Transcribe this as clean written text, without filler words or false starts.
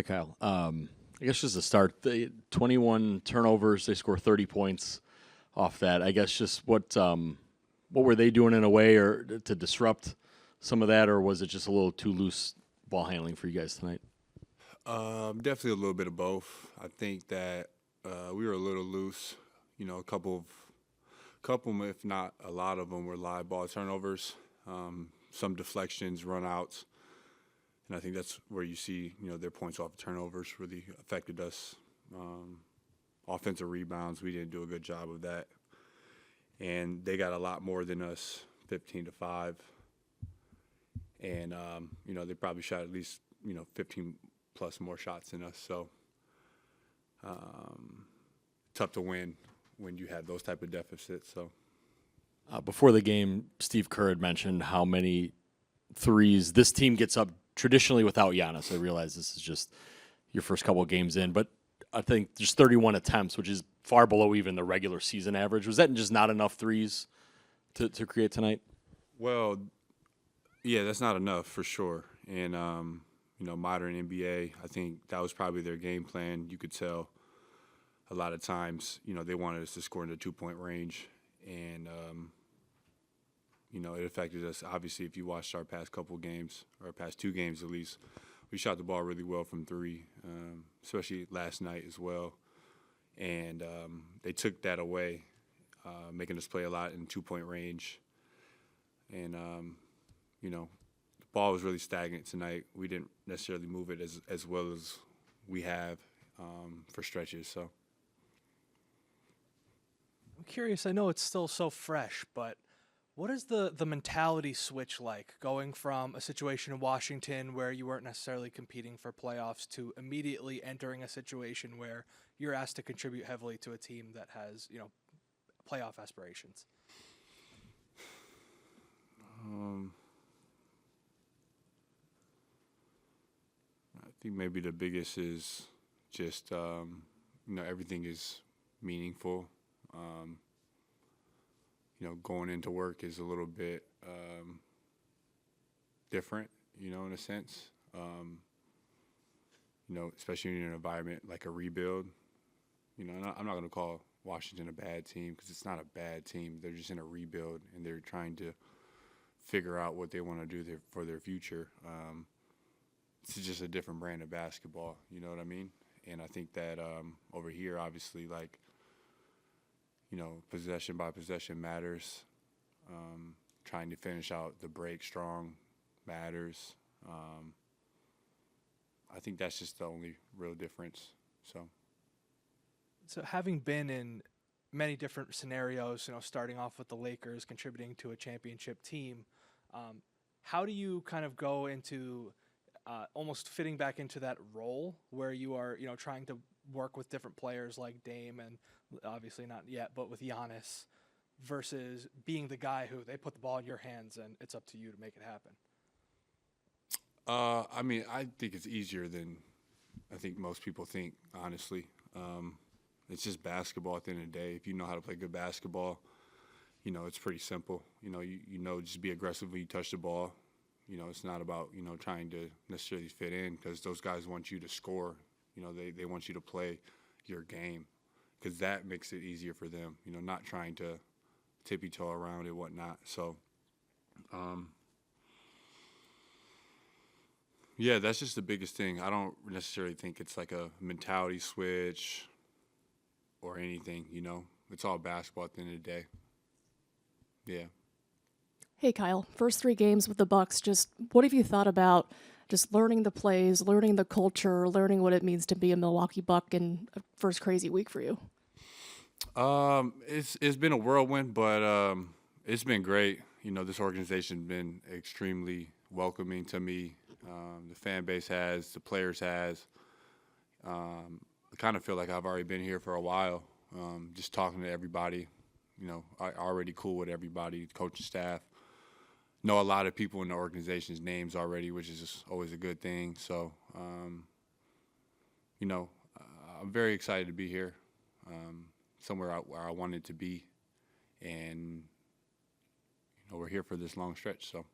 Hey, Kyle. I guess just to start, the 21 turnovers, they score 30 points off that. I guess just what were they doing in a way or to disrupt some of that, or was it just a little too loose ball handling for you guys tonight? Definitely a little bit of both. I think that we were a little loose. A couple, if not a lot of them, were live ball turnovers. Some deflections, runouts, and I think that's where you see their points off of turnovers really affected us. Offensive rebounds, we didn't do a good job of that, and they got a lot more than us, 15-5, and they probably shot at least 15 plus more shots than us. So tough to win when you have those type of deficits. So Before the game, Steve Kerr had mentioned how many threes this team gets up traditionally without Giannis. I realize this is just your first couple of games in, but I think just 31 attempts, which is far below even the regular season average. Was that just not enough threes to create tonight? well, yeah, that's not enough for sure. And modern NBA, I think that was probably their game plan. You could tell a lot of times, they wanted us to score in the 2-point range, and it affected us. Obviously, if you watched our past couple games, or past two games at least, we shot the ball really well from three, especially last night as well. And they took that away, making us play a lot in 2-point range. And, the ball was really stagnant tonight. We didn't necessarily move it as well as we have for stretches. So I'm curious. I know it's still so fresh, but what is the mentality switch like going from a situation in Washington where you weren't necessarily competing for playoffs to immediately entering a situation where you're asked to contribute heavily to a team that has, playoff aspirations? um, I think maybe the biggest is just everything is meaningful. Um, going into work is a little bit different, in a sense. Especially in an environment like a rebuild. And I'm not going to call Washington a bad team because it's not a bad team. They're just in a rebuild and they're trying to figure out what they want to do for their future. It's just a different brand of basketball. You know what I mean? And I think that over here, obviously, possession by possession matters. Trying to finish out the break strong matters. I think that's just the only real difference. So having been in many different scenarios, starting off with the Lakers, contributing to a championship team, how do you kind of go into almost fitting back into that role where you are, trying to work with different players like Dame and obviously not yet, but with Giannis, versus being the guy who they put the ball in your hands and it's up to you to make it happen? I think it's easier than I think most people think, honestly. It's just basketball at the end of the day. If you know how to play good basketball, it's pretty simple. Just be aggressive when you touch the ball. It's not about, trying to necessarily fit in because those guys want you to score. They want you to play your game because that makes it easier for them, not trying to tippy-toe around and whatnot. So, yeah, that's just the biggest thing. I don't necessarily think it's like a mentality switch or anything, It's all basketball at the end of the day. Yeah. Hey Kyle, first 3 games with the Bucks, just what have you thought about just learning the plays, learning the culture, learning what it means to be a Milwaukee Buck in a first crazy week for you? It's been a whirlwind, but it's been great. This organization's been extremely welcoming to me. The fan base has, the players has. I kind of feel like I've already been here for a while. Just talking to everybody, I already cool with everybody, coaching staff. Know a lot of people in the organization's names already, which is just always a good thing. So, I'm very excited to be here, somewhere where I wanted to be, and we're here for this long stretch. So.